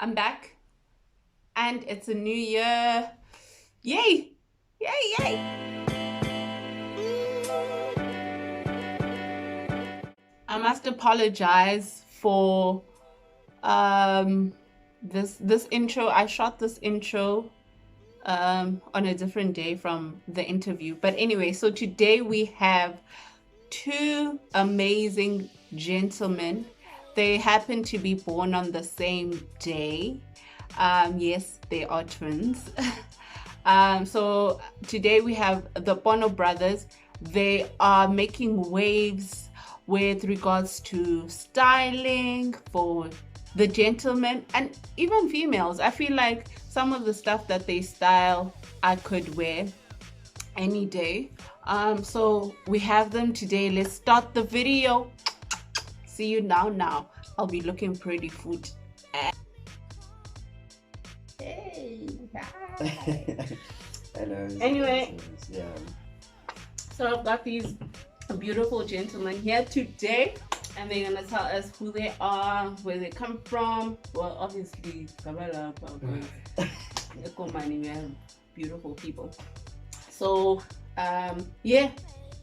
I'm back, and it's a new year. Yay! Yay! Yay! I must apologize for this intro. I shot this intro on a different day from the interview. But anyway, so today we have two amazing gentlemen. They happen to be born on the same day. Yes, they are twins. So today we have the Pono Brothers. They are making waves with regards to styling for the gentlemen and even females. I feel like some of the stuff that they style I could wear any day. So we have them today. Let's start the video. See you now. I'll be looking pretty food. Hey, hi. Hello. Anyway. Yeah. So I've got these beautiful gentlemen here today, and they're gonna tell us who they are, where they come from. Well, obviously, Ekomani, we have beautiful people. So, yeah,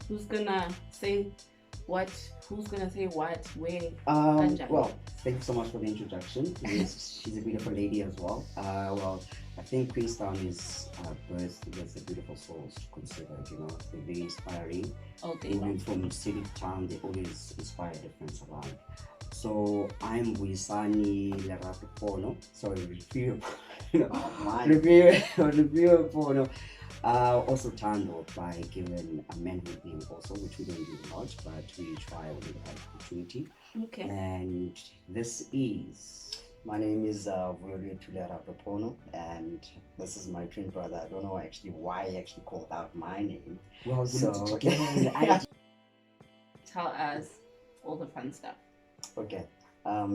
who's gonna say what? Who's gonna say what? Where? Well, thank you so much for the introduction. Yes, she's a beautiful lady as well. Well, I think Queenstown is birthed with a beautiful souls to consider. You know, they're very inspiring. Moving from city to town, they always inspire difference around. So I'm Wisani Lerato Pono. Sorry, review Pono. Also Tando by given a manhood name also, which we don't do much, but we try when we have opportunity. Okay. And this is, my name is Vuyori Tulera Pono, and this is my twin brother. I don't know actually why he actually called out my name. Well, So Tell us all the fun stuff. okay.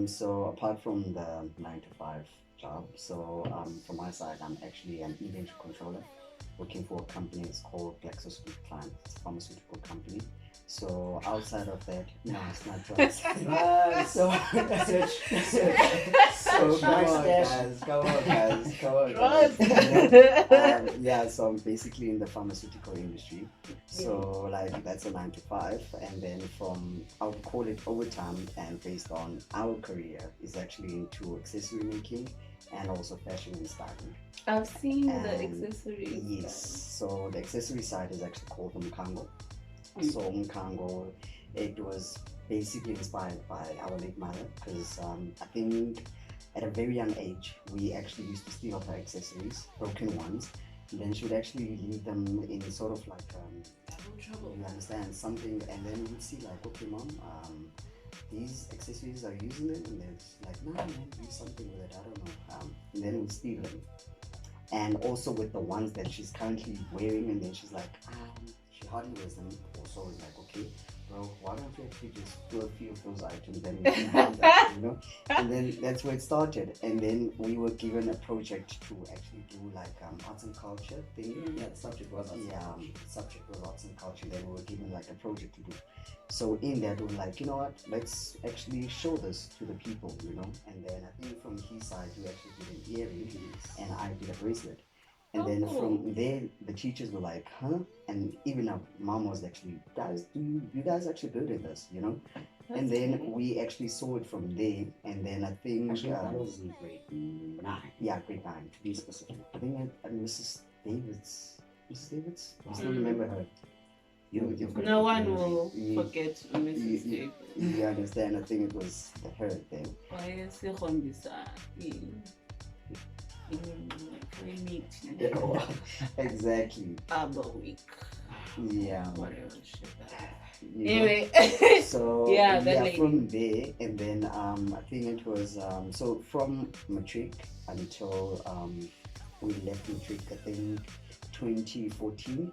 So apart from the 9 to 5 job, so from my side, I'm actually an event controller working for a company. It's called GlaxoSmithKline. It's a pharmaceutical company. So outside of that, no, it's not drugs. So come on guys. Yeah, so I'm basically in the pharmaceutical industry. So like that's a 9 to 5, and then from I would call it overtime, and based on our career is actually into accessory making and also fashion and styling. I've seen the accessories. Yes, so the accessory side is actually called Mkango. So Mkango, it was basically inspired by our late mother, because I think at a very young age we actually used to steal her accessories, broken ones, and then she would actually leave them in sort of like Trouble. you understand something, and then we'd see like, okay mom, these accessories are using them, and then it's like, no man, do something with it, I don't know, and then we'd steal them. And also with the ones that she's currently wearing, and then she's like, she hardly wears them. Also, was like, okay, bro, why don't you actually just do a few of those items, then we can do that, you know? And then that's where it started. And then we were given a project to actually do like arts and culture thing. Yeah, the subject was arts and culture. The subject was arts and culture. Then we were given like a project to do. So in that we were like, you know what, let's actually show this to the people, you know? And then I think from his side, we actually did an earring, and I did a bracelet. And then from there, the teachers were like, huh? And even our mom was actually, guys, you guys actually good at this, you know? And then we actually saw it from there. And then I think Actually, that was in grade 9. yeah, grade 9 to be specific. I think Mrs. Davids, I still remember her. You've got No one will forget Mrs. Davis. You understand? I think it was her thing. Exactly. Week. Yeah. Whatever shit. Anyway. So yeah, from there, and then I think it was so from matric until we left matric, I think 2014.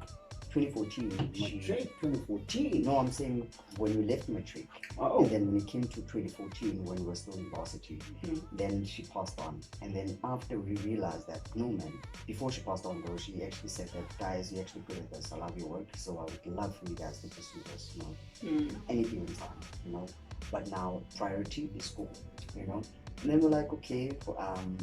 2014. No, I'm saying when we left matric. Oh. And then when it came to 2014, when we were still in varsity, then she passed on. And then after we realized that, no man, before she passed on though, she actually said that, guys, you're actually good at this, I love your work, so I would love for you guys to pursue this, you know, anything in time, you know. But now priority is school, you know. And then we're like, okay,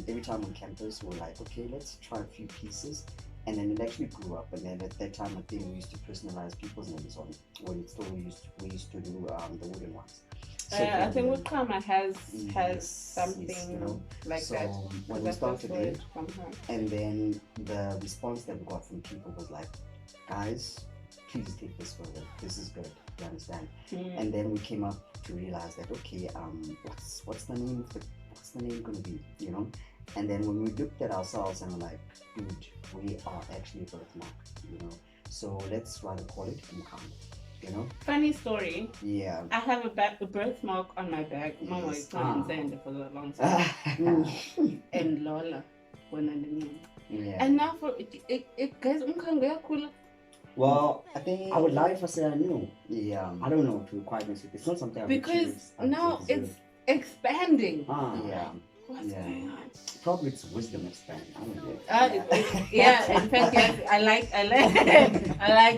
every time on campus, we're like, okay, let's try a few pieces. And then it actually grew up. And then at that time, I think we used to personalize people's names on when it still we used to do the wooden ones. So I think Wukama has yes, something yes, you know. like So that. when we That's the started word it, from her. and then the response that we got from people was like, guys, please take this further. This is good. You understand? And then we came up to realize that okay, what's the name? What's the name gonna be? You know? And then when we looked at ourselves and we're like, dude, we are actually a birthmark. You know? So let's rather call it Mukam. You know? Funny story. Yeah. I have a birthmark on my back. Mama Yes. is trying to for a long time. And Lola when I knew. Yeah. And now for it guys cool. Well, I think I would lie if I said I knew. Yeah. I don't know, to be quite honest with you. It's not something I've Because achieved, now I've it's expanding. Yeah. What's Yeah. going on? probably it's wisdom expanding. I don't know. Yeah, in fact, yes, I like I like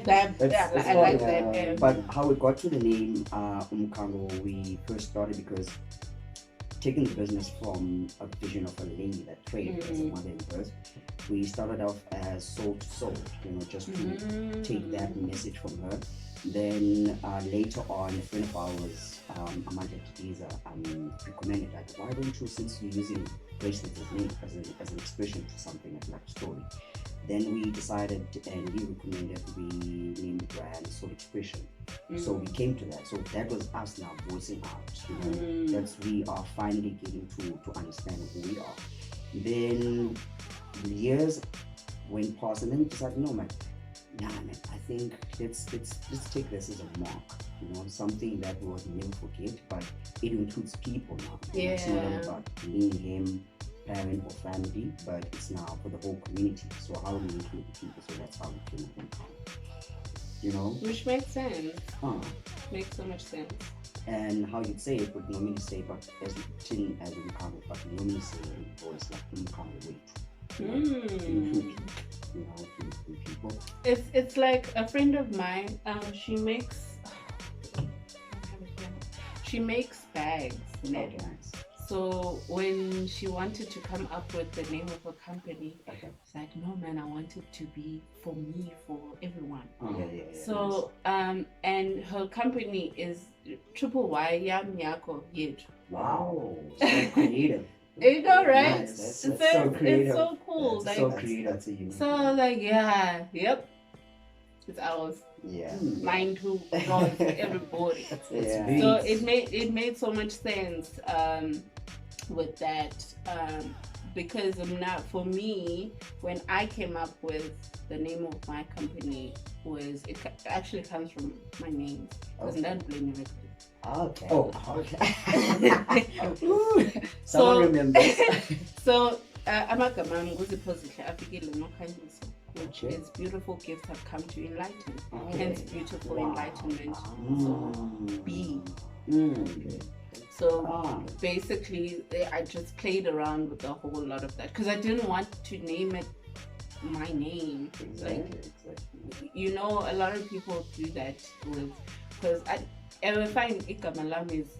that. It's I like not, that. Yeah. But how we got to the name Umkango, we first started because taking the business from a vision of a lady that trained as a mother in birth, we started off as soul to soul, just to take that message from her. Then later on, a friend of ours, Amanda Kiza, recommended that why don't you, since you're using bracelets as an expression to something like a story, then we decided and we recommended we name the brand Soul Expression. So we came to that. So that was us now voicing out, that's we are finally getting to understand who we are. Then years went past and then we decided, no man, I think let's take this as a mark, something that we will never forget, but it includes people now. It's not all about me, him, parent or family, but it's now for the whole community. So how do we include the people? So that's how we came up. Which makes sense. Makes so much sense. And how you'd say it would normally say, but as we come, but we normally say in voice like we come wait. To people. It's like a friend of mine. She makes bags. Okay, nice. So when she wanted to come up with the name of a company, it's like, no man, I want it to be for me, for everyone. So and her company is Y Yam Yako Yet. Wow, so creative. You know, right? Nice. That's so creative. It's so cool. That's so creative. Yep. It's ours. Yeah. Mine too. Yours, everybody. Yeah. So it made so much sense with that because for me, when I came up with the name of my company, it actually comes from my name. Because not Blaming Records. Okay. Oh, okay. Someone remembers. So amagama nguziphosile afikile nokhanyiso, which is beautiful gifts have come to enlighten. Hence beautiful enlightenment. So B. So basically I just played around with a whole lot of that because I didn't want to name it my name. Exactly. A lot of people do that with, because I find Ikamalam is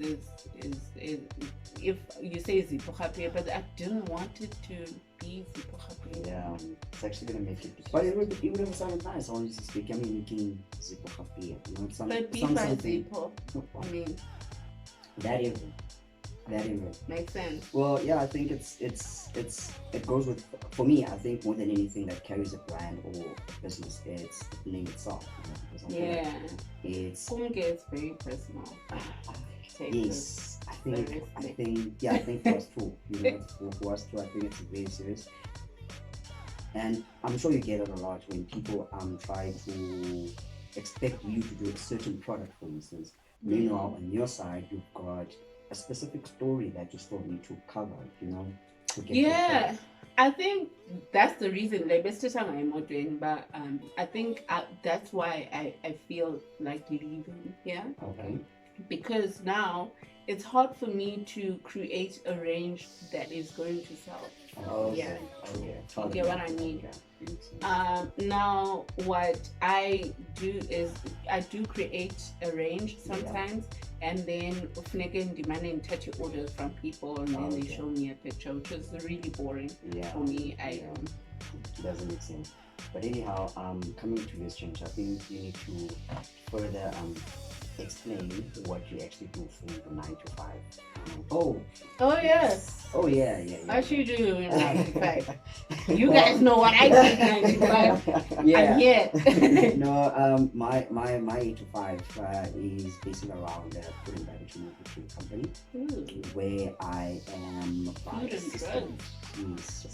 if you say Zippo Happy, but I didn't want it to be Zippo Happy. Yeah, it's actually gonna make it. But it would have sounded nice, honestly speaking. I mean, you can Zippo Happy, But be by Zippo. I mean, that even. Makes sense. Well, yeah, I think it goes with, for me, I think more than anything that carries a brand or a business, it's the name itself. Yeah. It's very personal. Yes, I think for us too. For us too, I think it's very serious. And I'm sure you get it a lot when people try to expect you to do a certain product, for instance. Meanwhile, on your side, you've got a specific story that you still need to cover, to get I think that's the reason, like, best time I'm not doing, but I think that's why I feel like leaving here. Okay. Because now it's hard for me to create a range that is going to sell. Okay. Yeah. Okay. You get what I mean? Okay. Now what I do is I do create a range sometimes, and then ufuneke ndimane ndithathe orders from people, and then they show me a picture, which is really boring for me. Doesn't make sense. But anyhow, coming to this change, I think you need to further explain what you actually do from the 9 to 5. Oh yes. Oh yeah. What you do in 9 to 5? You guys know what I do in 9 to 5. Yeah. I'm here. No, my 8 to 5 is basically around food and beverage manufacturing company, where I am a buyer assistant. Yes.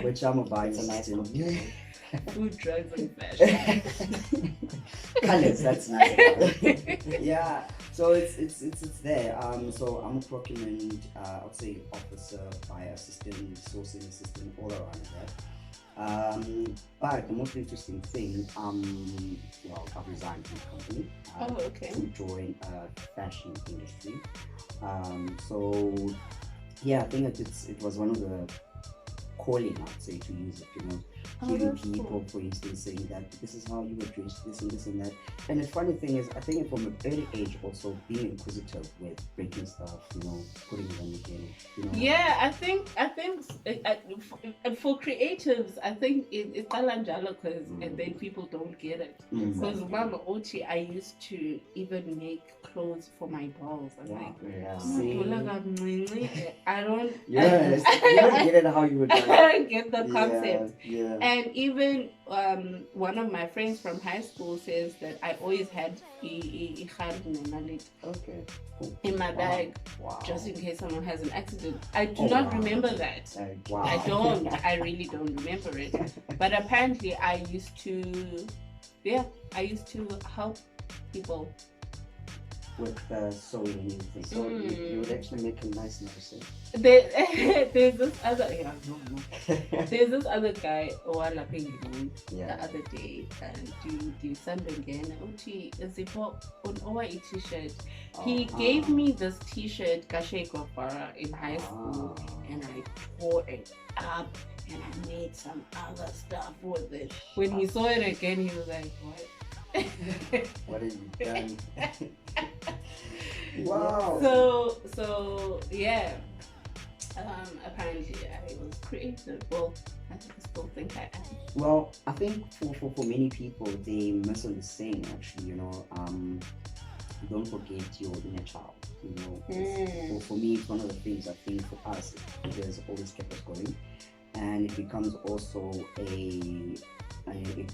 Which I'm a buyer assistant. Food, drugs, and fashion. Colors, that's nice. Yeah, so it's there. So I'm a procurement, I would say officer, buyer assistant, sourcing assistant, all around that. But the most interesting thing, I've resigned from the company to join a fashion industry. So yeah, I think it was one of the calling, I'd say, to use it, hearing people, for instance, saying that this is how you would dress, this and that. And the funny thing is, I think from an early age also being inquisitive with breaking stuff, putting it on again. Yeah, I think for creatives, I think it's talanjalo because and then people don't get it. Because Mama Oti, I used to even make clothes for my dolls. I'm like, I don't. Yes, you don't get it how you would. I don't get the concept. Yeah. And even one of my friends from high school says that I always had in my bag, just in case someone has an accident. I do not remember that. I don't. I really don't remember it. But apparently, I used to help people with sewing and everything. So you would actually make a nice medicine. There's this other there's this other guy the other day, and do something again. On a t-shirt. He gave me this t-shirt Kashe Gopara in high school, and I tore it up and I made some other stuff with it. When he saw it again, he was like, what? What have you done? Wow. So yeah. Apparently I was creative. Well, I still think I am. Well, I think for many people they misunderstand actually, don't forget your inner child. For me it's one of the things I think for us it has always kept us going. And it becomes also a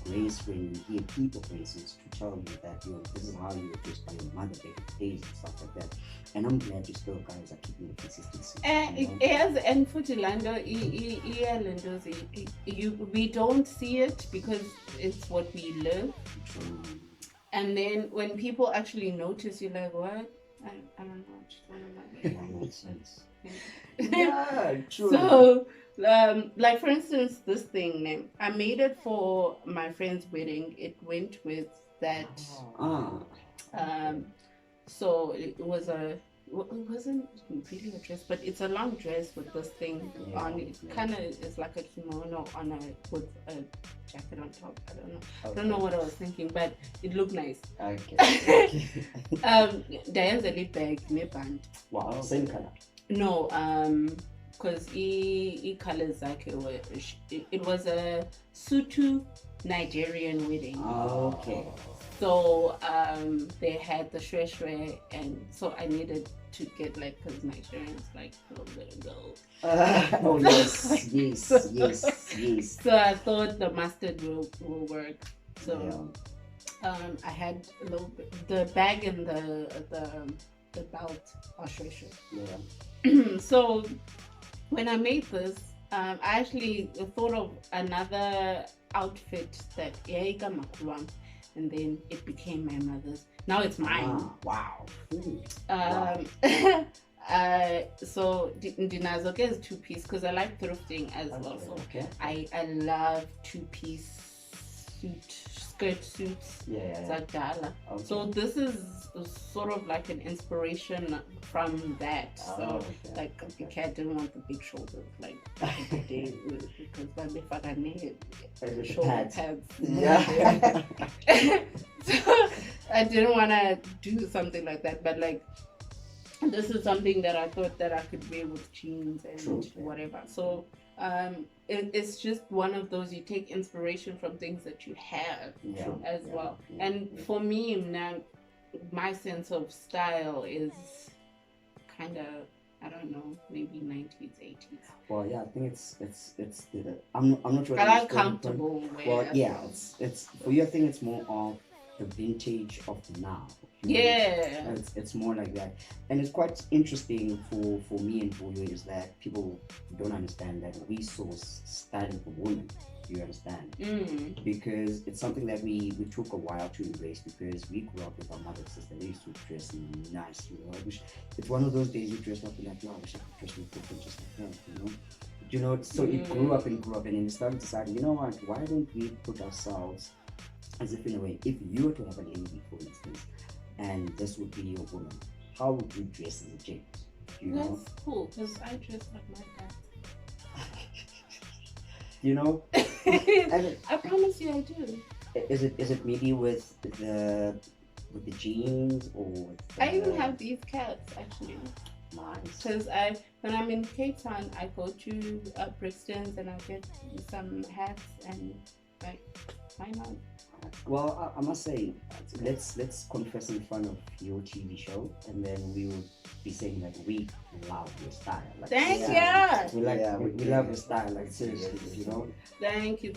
grace when you hear people, for instance, to tell you that this is how you were dressed by your mother back in the days and stuff like that. And I'm glad you still guys are keeping the consistency. Yes, and Futilando, we don't see it because it's what we live. True. And then when people actually notice, you're like, what? I don't know. That makes sense. Yeah, true. So, like for instance, this thing, I made it for my friend's wedding. It went with that. So it wasn't really a dress, but it's a long dress with this thing on it. Kind of is like a kimono with a jacket on top. I don't know. I don't know what I was thinking, but it looked nice. Okay. Diane's a lip bag, lip band. Wow, same color. No, because colors like it was a Sutu Nigerian wedding. Okay. So they had the shwe, and so I needed to get like, because Nigerians like little girls. Oh yes. So I thought the mustard will work. So I had a little bit, the bag and the belt are shwe. Yeah. So when I made this, I actually thought of another outfit that and then it became my mother's. Now it's mine. Wow. So Dinazoke is 2-piece because I like thrifting as well. So Okay. I love 2-piece, skirt suits Yeah. zakudala. Okay. So this is sort of like an inspiration from that. So okay. like okay, I didn't want the big shoulders like today because my befaka shoulder pads. Yeah. So I didn't want to do something like that, but like this is something that I thought that I could wear with jeans and whatever. So it's just one of those, you take inspiration from things that you have as well. And for me now, my sense of style is kind of, I don't know, maybe 90s, 80s. Well, yeah, I think it's I'm not sure. I like comfortable wear. Well, yeah, it's for you. I think it's more of the vintage of now. Yeah, it's more like that, and it's quite interesting for me and for you is that people don't understand that we source styling for women. You understand? Because it's something that we took a while to embrace, because we grew up with our mother and sister. They used to dress nice, you know. It's one of those days you dress up and like, I wish I could dress me different just like that, you know. You know, so it grew up, and then we started deciding, you know what, why don't we put ourselves as if in a way, if you were to have an enemy, for instance, and this would be your woman, how would you dress as a gent? You know? That's cool, because I dress like my dad. You know? I promise you I do. Is it maybe with the jeans or with I even have these cats actually. Nice. Because when I'm in Cape Town, I go to Brixton's and I get some hats and like, why not? Well, I must say, let's confess in front of your TV show, and then we will be saying that we love your style. Like, Thank you. We love your style, like seriously, you know. Thank you.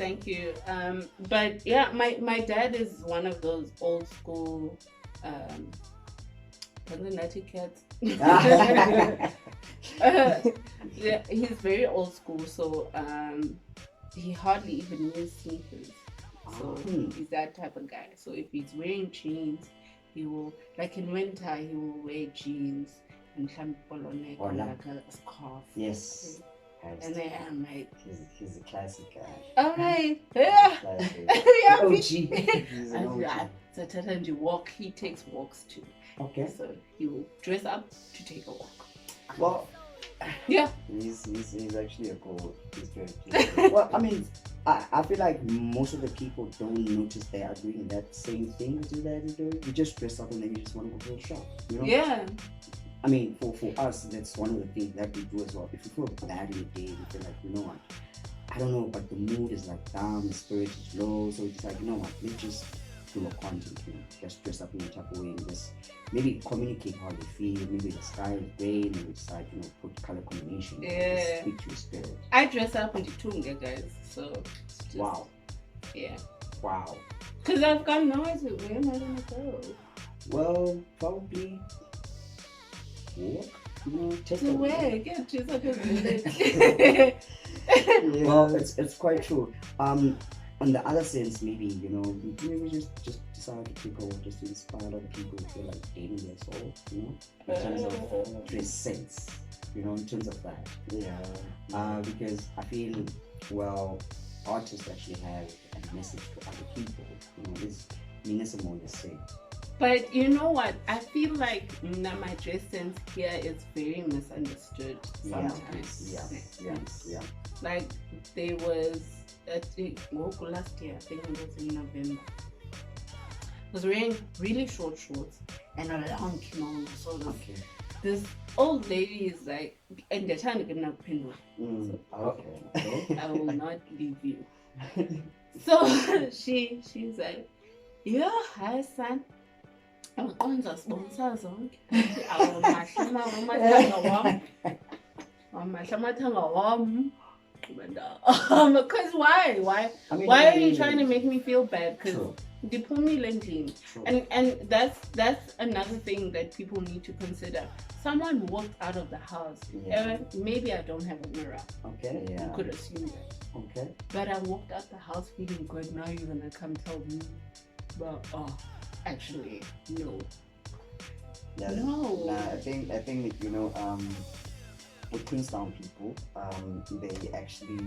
But yeah, my dad is one of those old school cats. Yeah, he's very old school, so he hardly even wears sneakers. So he's that type of guy. So if he's wearing jeans, he will, like in winter, he will wear jeans and polone or like a scarf. Yes. And then I'm like, he's a classic guy. all right, yeah. OG. So sometimes you walk, he takes walks too. Okay. So he will dress up to take a walk. Well, yeah. He's actually a cool. He's very well, I mean, I feel like most of the people don't notice they are doing that same thing as you guys are doing. You just dress up and then you just want to go to a shop, you know? Yeah. I mean, for us, that's one of the things that we do as well. If you feel bad in the day, we feel like, you know what, I don't know, but the mood is like down, the spirit is low, so it's like, you know what, let's just do a content, you know, just dress up in a type of way and just maybe communicate how you feel. Maybe the sky is gray, maybe decide, you know, put color combination, yeah, speak to your spirit. I dress up in the tunga, guys, so just, wow. Yeah. Wow. Because I've got no idea where am I gonna go. Well, probably walk, you know, take to a where? Get dressed up as Well, it's quite true. On the other sense, maybe, you know, maybe just decide to take over just to inspire other people who feel like dating their soul, you know, in terms of dress sense, you know, in terms of that. Yeah. Because I feel, well, artists actually have a message to other people, you know, this minimum the same. But you know what? I feel like my dress sense here is very misunderstood sometimes. Yeah. Like there was last year, I think it was in November. I was wearing really short shorts and a long kimono. So this old lady is like, and they're trying to get enough pin. Okay. I will not leave you. So she's like, yeah, hi son. Because why? I mean, why are you trying to make me feel bad? Because and that's another thing that people need to consider. Someone walked out of the house. Maybe I don't have a mirror. Okay. Yeah. You could assume that. Okay. But I walked out the house feeling good. Now you're gonna come tell me, well, actually, no. Yeah, no. Nah, I think you know, with Queenstown people, they actually,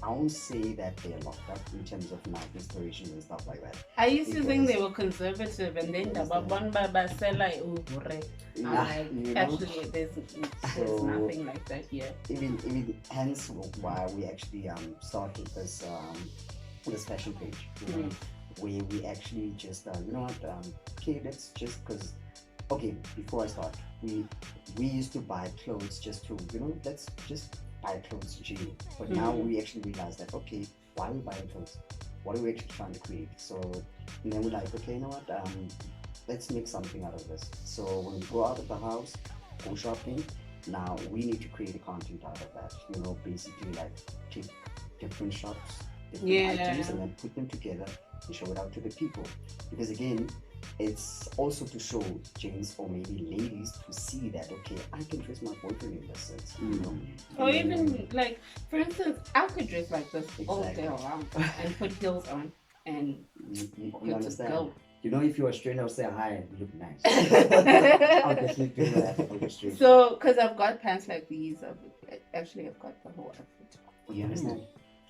I won't say that they're locked up in terms of night inspirations and stuff like that. I used to think Because- they were conservative, and then the Understand. Babon Baba Sela Ubure. Yeah, you know? Actually, there's So- nothing like that here. Even hence why we actually started this fashion page, you know, where we actually just you know what, okay, let's just, because okay, before I start, we used to buy clothes just to, you know, let's just buy clothes to chill. But now we actually realize that, okay, why are we buying clothes? What are we actually trying to create? So and then we're like, okay, you know what, let's make something out of this. So when we go out of the house, go shopping, now we need to create a content out of that, you know, basically like take different shops, different Yeah. items, and then put them together and show it out to the people. Because again, it's also to show gents or maybe ladies to see that, okay, I can dress my boyfriend in this sense, you know. Or And then, even like, for instance, I could dress like this all day Exactly. around and put heels on and you good to understand. go. You know, if you're a stranger, I'll say hi, you look nice. I'll definitely do that for the stranger. So, because I've got pants like these, I've got the whole outfit. You understand?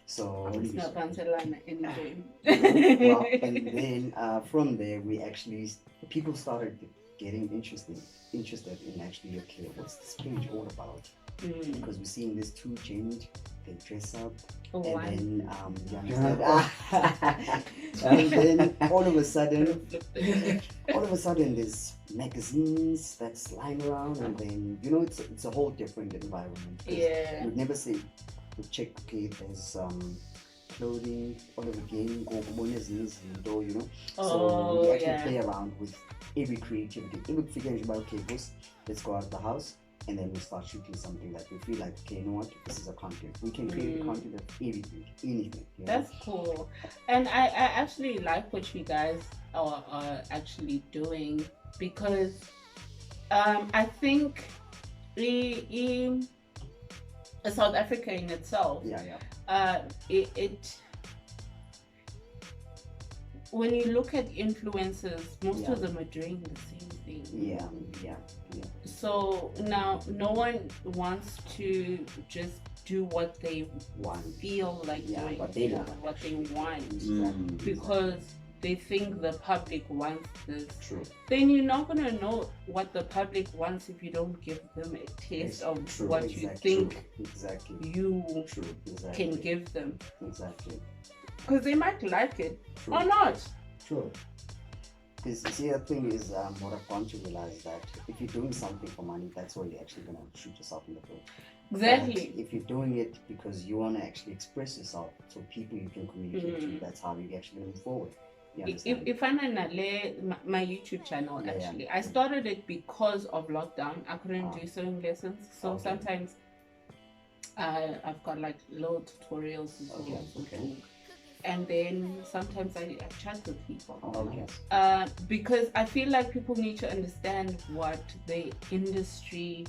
So It's not Pantelana anyway. well, and then from there we actually, people started getting interested in actually, okay, what's this page all about? Because we're seeing this two change, they dress up, Oh, and wow. then you understand? And then all of a sudden there's magazines that's lying around, and then you know it's a whole different environment. 'Cause Yeah. you'd never say, you check, okay, there's clothing all of again, go you know. So we actually play around with every creativity. Every figure is about, okay, boss, let's go out of the house, and then we start shooting something that we feel like, okay, you know what, this is a content. We can create a content of anything. You know? That's cool. And I actually like what you guys are actually doing, because I think South Africa in itself, it when you look at influencers, most of them are doing the same thing. Yeah. So now no one wants to just do what they feel like doing, what they want. what they want, Mm. because they think the public wants this. True. Then you're not gonna know what the public wants if you don't give them a taste of True, what you think Exactly. you True. Exactly. can give them, Exactly. because they might like it True. or not. True. Because you see, the thing is, what I've come to realize that if you're doing something for money, that's where you're actually gonna shoot yourself in the foot. Exactly. But if you're doing it because you want to actually express yourself, so people you can communicate to, that's how you actually move forward. You understand? If I my YouTube channel, Yeah, yeah. actually, I started it because of lockdown. I couldn't do sewing lessons, so Okay. sometimes I've got like little tutorials and so on, so Okay. to- and then sometimes I chat with people. Okay. Because I feel like people need to understand what the industry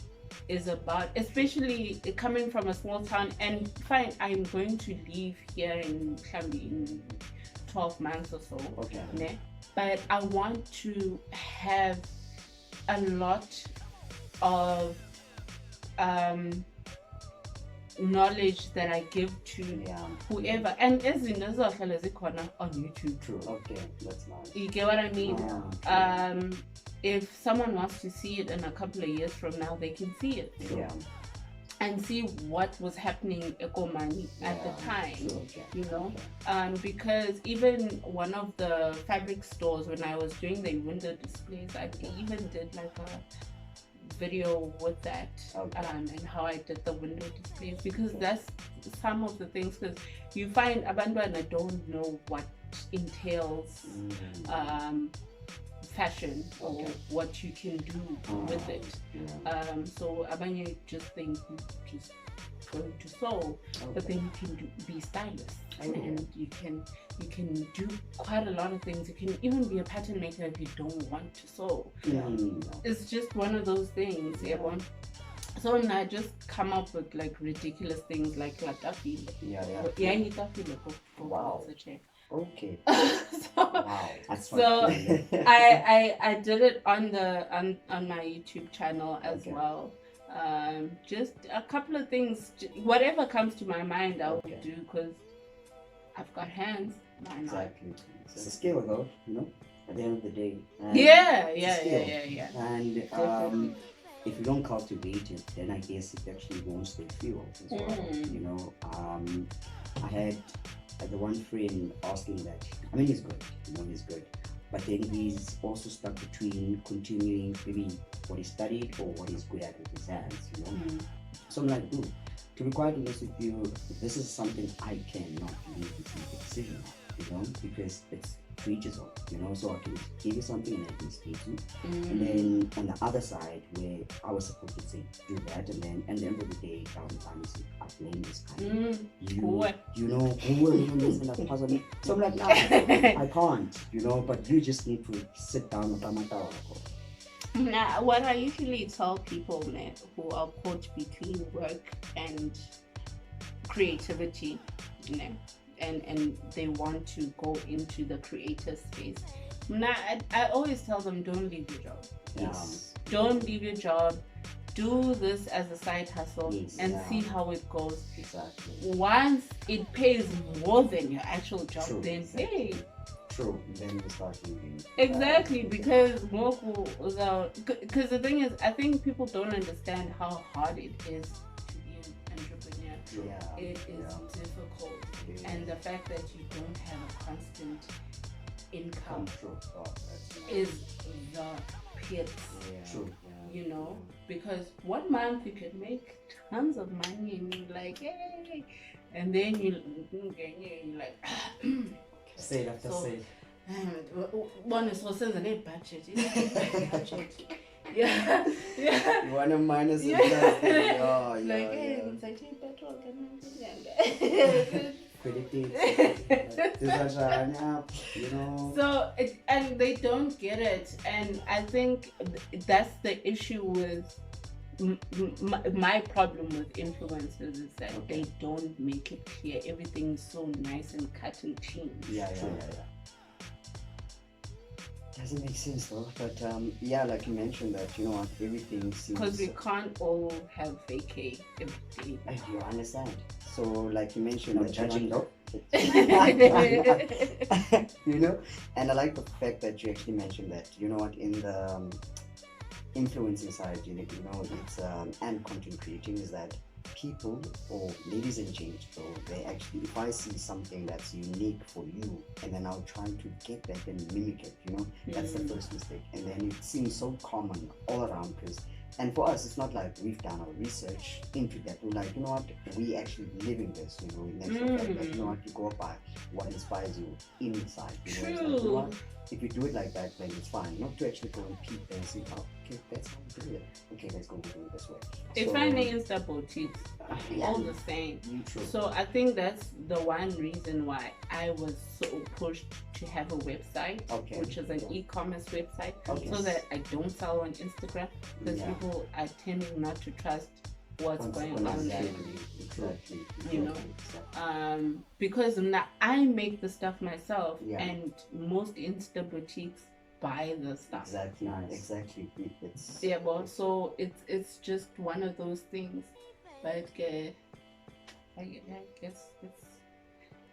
is about, especially coming from a small town. And fine, I'm going to leave here in 12 months or so, Okay. ne? But I want to have a lot of knowledge that I give to Yeah. whoever, and ezinto ezizohlala zikhona on YouTube. True. Okay. That's nice. You get what I mean? Yeah. If someone wants to see it in a couple of years from now, they can see it Yeah. and see what was happening in Ekomani at the Yeah, time. true. Okay. You know, because even one of the fabric stores, when I was doing the window displays, I even did like a video with that, Okay. and how I did the window displays, because that's some of the things, because you find abantwana don't know what entails fashion or Okay. what you can do with it. Yeah. So abanye just think you just going to sew, but then you can be stylists, Okay. and you can do quite a lot of things. You can even be a pattern maker if you don't want to sew. It's just one of those things. Yeah. Yeah. So and I just come up with like ridiculous things like tafile. Yeah. Yeah, I need tafile for Wow. such a Okay. so, Wow. That's So, fun. I did it on my YouTube channel as Okay. well. Just a couple of things, whatever comes to my mind, I will Okay. do because I've got hands. Why not? Exactly. It's a skill, though, at the end of the day. And Yeah, it's a yeah, skill. yeah. And Definitely. if you don't cultivate it, then I guess it actually won't stay fuel as well. I had the one friend asking that. I mean, he's good. He's good. But then he's also stuck between continuing maybe what he studied or what he's good at with his hands. So I'm like, dude, to be quite honest with you, this is something I cannot really make a decision on, because it's to each his own, so I can give you something and I can speak to. And then on the other side, where I was supposed to say, do that, and then at the end of the day, down the time, I blame this guy. So I'm like, nah, I can't, but you just need to sit down with Amata. Now, what I usually tell people, man, who are caught between work and creativity, and they want to go into the creative space. Now, I always tell them, don't leave your job. Yes. Don't leave your job. Do this as a side hustle and see how it goes. Exactly. Once it pays more than your actual job, True. then hey. True. Then you start thinking. Exactly, because the thing is, I think people don't understand how hard it is to be an entrepreneur. Yeah. It is difficult, Yeah. and the fact that you don't have a constant income True. Oh, that's is the pits. True. Because one month you can make tons of money and you're like, hey, and then you're like, Say it after So- say it. one is also a budget. Yeah. You want to minus the Yeah. plus. Yeah, Like, hey, yeah. it's like petrol can So and they don't get it, and I think that's the issue with my problem with influencers is that they don't make it clear. Everything's so nice and cut and clean. Yeah. Doesn't make sense though, but like you mentioned that everything seems. Because we can't all have vacay every You understand? So like you mentioned, No that judging though. And I like the fact that you actually mentioned that in the influencing side, it's and content creating is that people or ladies and gents, so they actually, if I see something that's unique for you and then I'll try to get that and mimic it, that's the first mistake, and then it seems so common all around and for us, it's not like we've done our research into that. We're like, we actually living this, in actual fact that, you go by what inspires you inside. It's like, if you do it like that, then it's fine. Not to actually go and peep and see, okay, that's how we do it. Okay, let's go do it this way. If I name the boutiques, all the same. True. So I think that's the one reason why I was so pushed to have a website, which is an e-commerce website, so that I don't sell on Instagram, because people are tending not to trust what's going on there. Exactly. Because now I make the stuff myself, Yeah. and most Insta boutiques buy the stuff. Exactly. Nice. Exactly. It's So it's just one of those things, but I guess it's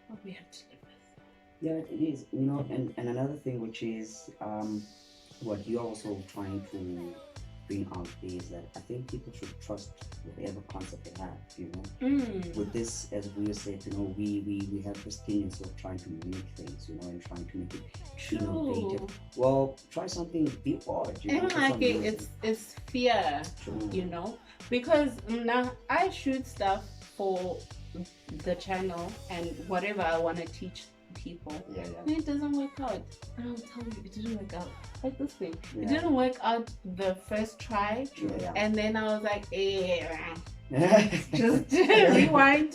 what we have to live with. Yeah, it is. And another thing which is what you're also trying to bring out is that I think people should trust whatever concept they have, With this, as we said, we have this tendency of trying to make things, and trying to make it innovative. Well, try something, be odd. I don't like it. It's fear, because now I shoot stuff for the channel and whatever I want to teach people. And it doesn't work out. And I'll tell you, it didn't work out. Like this thing. It didn't work out the first try. And then I was like, just rewind.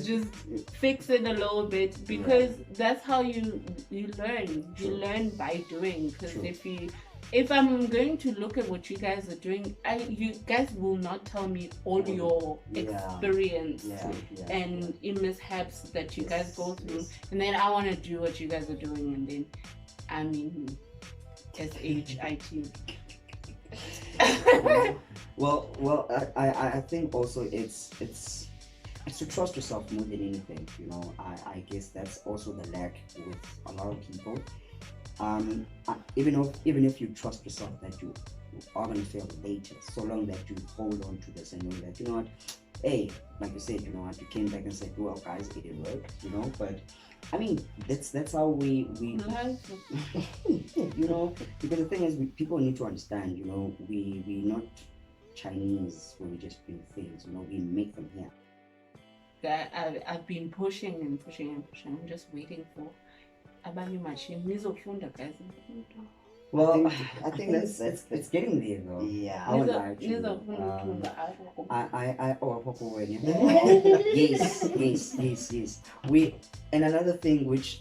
Just fix it a little bit, because that's how you learn. You learn by doing. Because if I'm going to look at what you guys are doing, you guys will not tell me all your experience and mishaps that you guys go through, and then I want to do what you guys are doing, and then I mean, SHIT. Well, I think also it's to trust yourself more than anything. I guess that's also the lack with a lot of people. Even if you trust yourself that you are gonna fail later, so long that you hold on to this and know that what, hey, like you said, what, you came back and said, well, guys, it didn't work, but I mean, that's how we Life. because the thing is, people need to understand, we not Chinese where we just bring things, we make them here. I've been pushing and pushing and pushing. I'm just waiting for abanye machine. Nizofunda, guys. Well, I think it's getting there though. Yeah. I would lie to you. Nizofunda uthunga apho. Yes. And another thing which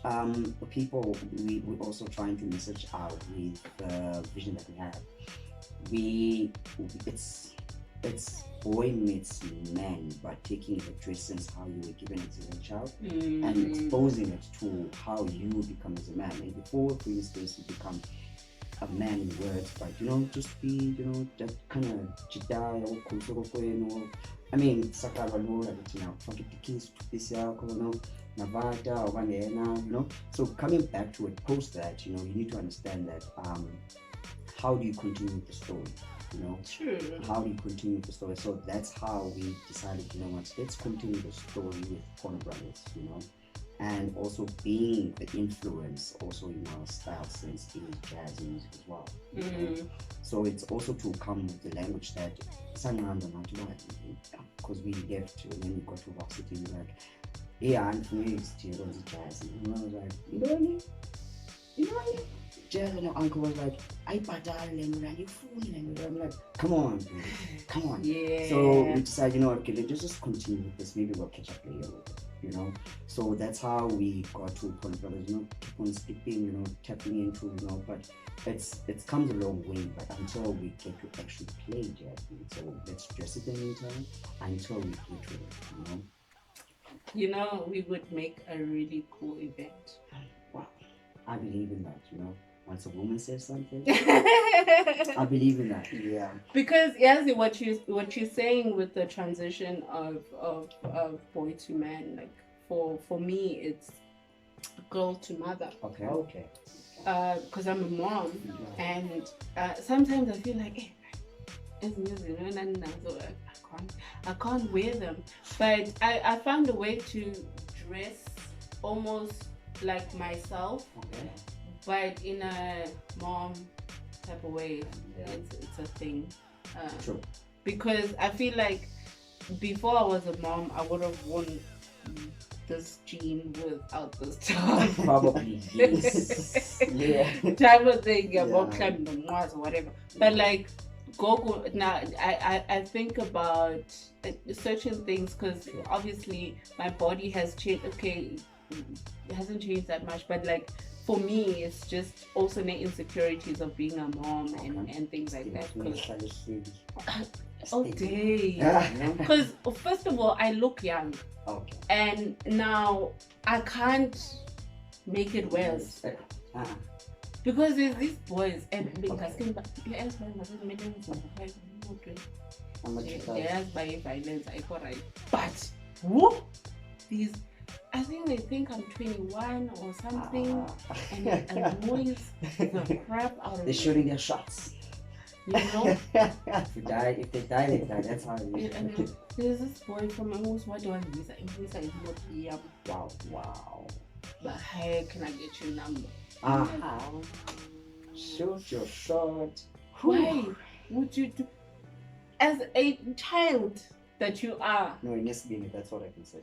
people we also trying to message out with the vision that we have. It's boy meets man, but taking it the essence how you were given as a child and exposing it to how you become as a man. And before, for instance, you become a man in words, but just be, just kind of jidaya or I mean, sakavalo, fuck it, the keys to this Navata or Vangena, So coming back to it, post that, you need to understand that how do you continue the story? True. How do you continue the story? So that's how we decided, let's continue the story with Pono Brothers, and also being the influence also in our style sense in jazz music as well. So it's also to come with the language that because we left and then we got to varsity, we're like, yeah, I'm familiar with jazz, and I was like, you know what? Jazz, and my uncle was like, I badal and you fool, and I'm like, come on, dude. Come on. Yeah. So we decided, okay, let's just continue with this. Maybe we'll catch up later with it, So that's how we got to Pono Brothers, keep on skipping, tapping into, but it's comes a long way, but until we get to actually play jazz, so let's dress it in the meantime until we get to it, We would make a really cool event. Wow. I believe in that, Once a woman says something, I believe in that. Yeah. Because yes, what you're saying with the transition of boy to man, like for me, it's girl to mother. Okay. Because I'm a mom, and sometimes I feel like, hey, I can't wear them, but I found a way to dress almost like myself. Okay. But in a mom type of way, it's a thing. True. Because I feel like before I was a mom, I would have worn this jean without this top. Probably, yes. Yeah. Type of thing, about climbing the walls or whatever. But like, go now. I think about certain things because obviously my body has changed. Okay, it hasn't changed that much, but like. For me, it's just also the insecurities of being a mom and things like that. All day. Because first of all, I look young. Okay. And now I can't make it worse. Because there's these boys and by violence, I thought but whoop, these. I think they think I'm 21 or something, and annoys the crap out of me. They're shooting their shots. If they die, they die. That's how it is. And there's this boy from almost what do I visa? Visa is not here. Wow. But hey, can I get your number? Shoot your shot. Why would you do? As a child that you are. No, it needs to be me. That's what I can say.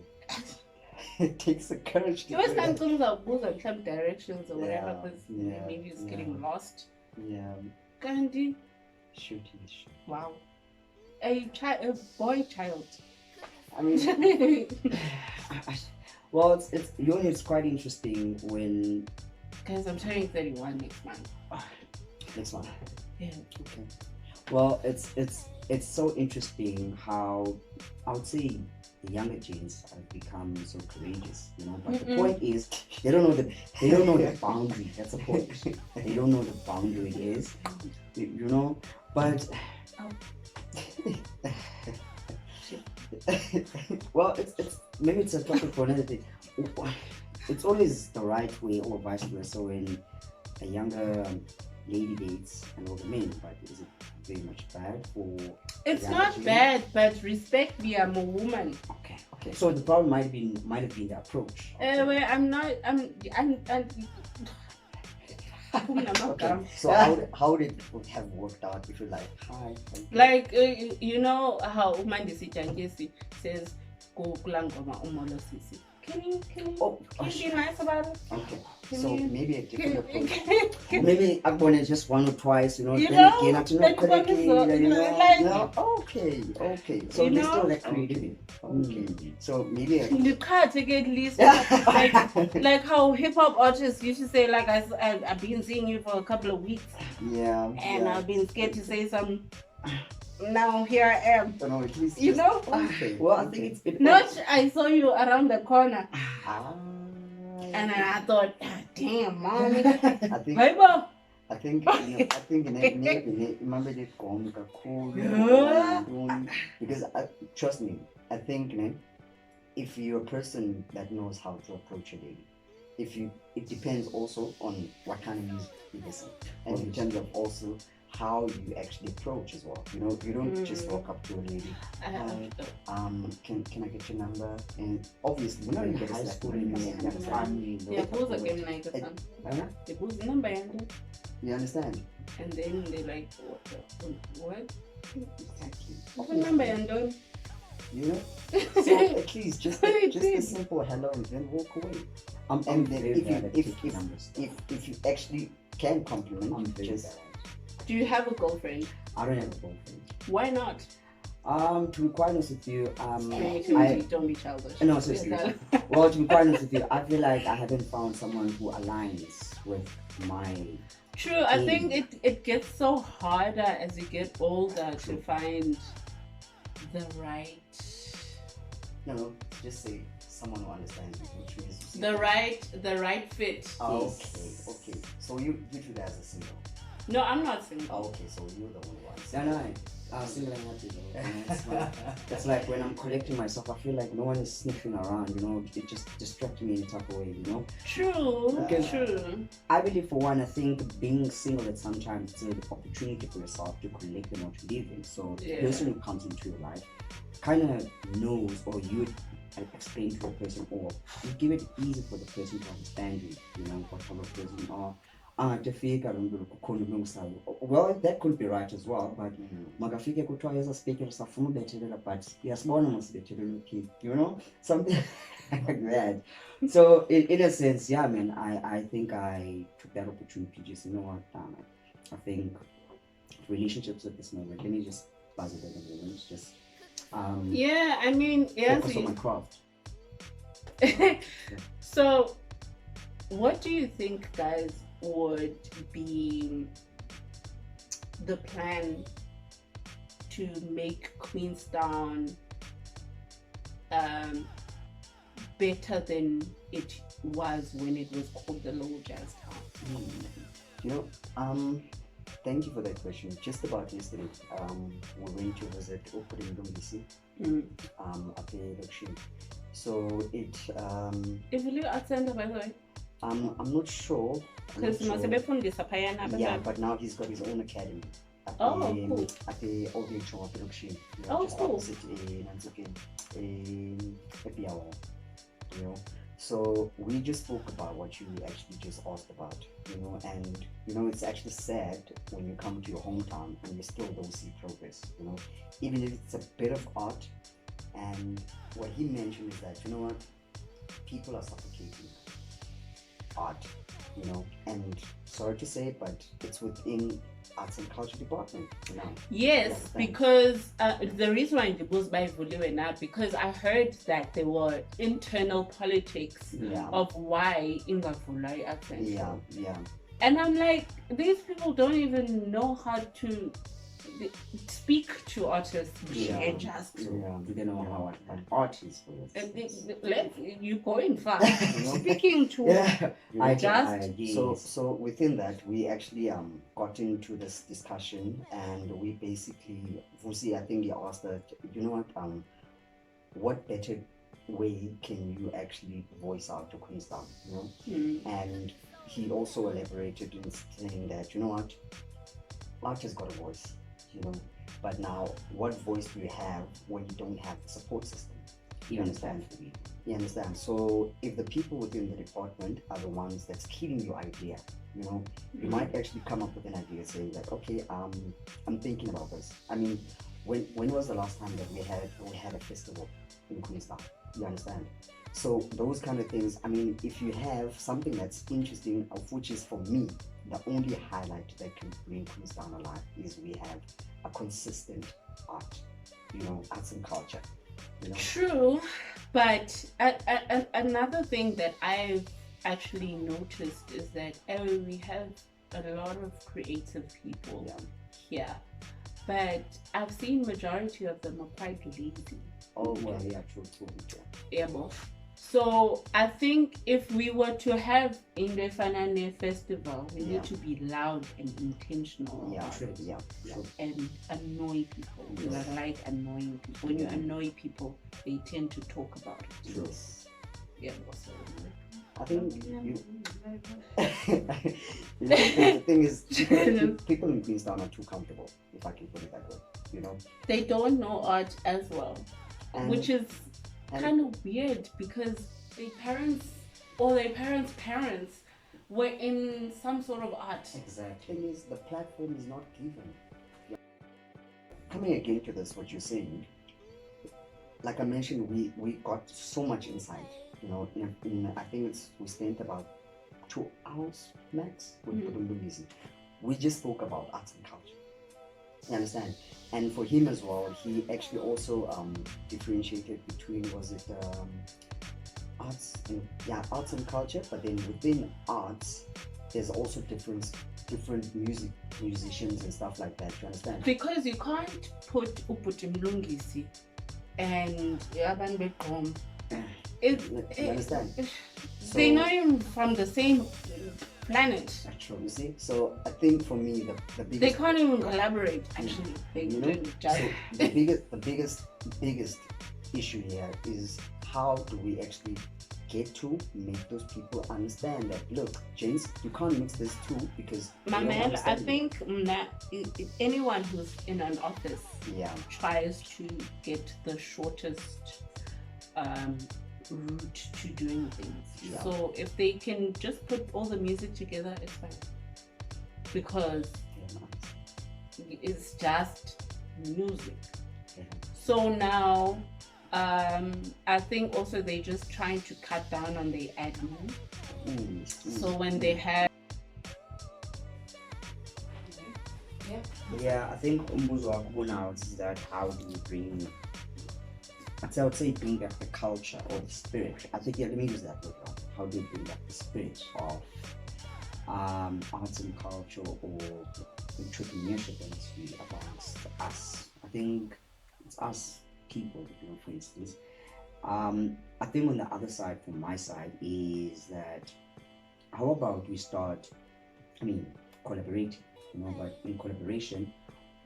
It takes the courage to you always can't go to some directions or whatever because maybe it's getting lost. Yeah. Can't you? Shooting the shot. Wow. A boy child. I mean, well, it's quite interesting when. Because I'm turning 31 next month. Next month. Yeah. Okay. Well, it's so interesting how I would say the younger genes have become so courageous, But the point is, they don't know the boundary. That's the point. They don't know the boundary is, But Well, it's maybe it's a topic for another thing. It's always the right way or vice versa. So when a younger lady dates an older man, but is it very much bad for? It's younger not lady? bad, but respect me, I'm a woman. Okay. So the problem might have been the approach. Well, I'm not. I'm Okay. So how did it have worked out if you're like, hi? thank you. like you know how Umandisi Jangesi says, "Go kulangoma umolo sisi." Can you Oh, be nice about it? okay. Can So you- maybe a different approach. Maybe Agbon just one or twice, You then know, again, after like not correctly, one is like- no. Okay. So You there's know? still that creativity. Okay. So maybe a, You can't take it at least like how hip hop artists used to say, like I've been seeing you for a couple of weeks yeah. and yeah. I've been scared to say some. Now here I am. No, at least You just- know? Okay. Well, I okay. think it's Not I saw you around the corner Ah, and then I thought, "Ah, damn, mommy. I think Bible. I think remember the cool Yeah. because trust me, I think if you're a person that knows how to approach a lady, it depends also on what kind of music you listen, and in terms of also how you actually approach as well. You know, you don't just walk up to a lady. Can I get your number? And obviously, We're not in get a high slap school on the anymore. wrist, We're yeah. primary. Yeah, who's a game night or It- something? Huh? The who's number and You understand? then they like what? Exactly. What's the number and done? You know? So at least just a simple hello and then walk away. And then very bad at if taking numbers. if you actually can compliment, I'm very just bad. Do you have a girlfriend? I don't have a boyfriend. Why not? To be quite honest with you, Don't be childish. No, seriously. Well, to be quite honest with you, I feel like I haven't found someone who aligns with my. True, I think it gets so harder as you get older to find the right no, just say someone who understands you, which means you see- the right fit. Okay. So you two guys are single. No, I'm not single. Okay, so you're the only one. No, I'm single and happy though. You know, it's like when I'm collecting myself, I feel like no one is sniffing around. It just distracts me in a type of way. True. Because- True. I believe for one, I think being single at some time it's an opportunity for yourself to collect and what you live in. So Yeah. the person who comes into your life kind of knows, or you would explain to the person, or you give it easy for the person to understand you. What type of person you are. Well, that could be right as well, but makafike kuthiwa yezasibekela safuna ubethelela but uyasibona masibethelela ukid, something like that. So in a sense, yeah, man, I think I took that opportunity. Just I think relationships at this moment, let me just buzz it at the moment, just Yeah, I mean, yes. focus on my craft. So, what do you think, guys, would be the plan to make Queenstown better than it was when it was called the Low Jazz Town? Thank you for that question. Just about yesterday, we went to visit Opening DC at the election. So If you attend, by the way, I'm not sure. because Yeah, but now he's got his own academy. At cool. At the old age of production. Just Cool. opposite in Epiawa. So we just spoke about what you actually just asked about, and it's actually sad when you come to your hometown and you still don't see progress, even if it's a bit of art. And what he mentioned is that, people are suffocating art, and sorry to say it, but it's within arts and culture department, Yes, Yes, thanks. because the reason why it was by Vuliwe now, because I heard that there were internal politics Yeah. of why Ingavula accent. Yeah. And I'm like, these people don't even know how to speak to artists Yeah. and just Yeah, do they know how an artist was? you're going far. You know? Speaking to Yeah. just So within that, we actually got into this discussion, and we basically, Vusi, I think he asked that, you know what better way can you actually voice out to Queenstown, you know? And he also elaborated in saying that, you know what, art has got a voice, you know, but now what voice do you have when you don't have the support system? You understand? You understand? So if the people within the department are the ones that's killing your idea, you know, you might actually come up with an idea saying that, okay, I'm thinking about this. I mean, when was the last time that we had a festival in Queenstown? You understand? So those kind of things. I mean, if you have something that's interesting, of which is for me the only highlight that can bring Queenstown alive is we have a consistent art, you know, arts and culture. You know? True, but another thing that I've actually noticed is that we have a lot of creative people here, but I've seen majority of them are quite lazy. Oh well, yeah, true. Yeah, both. So I think if we were to have Indefanane Festival, we need to be loud and intentional. And annoy people. Because I like annoying people. When you annoy people, they tend to talk about it. True. Yeah. I think the thing is, people in Queenstown are too comfortable, if I can put it that way. You know, they don't know art as well, which is kind of weird because their parents or their parents were in some sort of art. Exactly. Thing is, the platform is not given. Coming again to this, what you're saying, like I mentioned, we got so much insight. You know, in I think we spent about 2 hours max with Pono. We just spoke about arts and culture. You understand? And for him as well, he actually also differentiated between arts and culture, but then within arts, there's also different musicians and stuff like that. You understand? Because you can't put Uputi Mlungisi and Yaban Bekom. You understand? They're not even from the same planet. Actually, you see. So I think for me, the biggest, they can't even collaborate. Actually, the biggest issue here is how do we actually get to make those people understand that, look, James, you can't mix this too because Mamel, I think anyone who's in an office tries to get the shortest route to doing things. So if they can just put all the music together, it's fine. Because it's just music. So now I think also they're just trying to cut down on the admin. So when they have I think umbuzo wako now is that how do you bring, I would say bring back the culture or the spirit. I think let me use that word. How do you bring back the spirit of arts and culture or entrepreneurship industry amongst us? I think it's us people, you know, for instance. I think on the other side, from my side, is that how about we start, collaborating, you know, but in collaboration,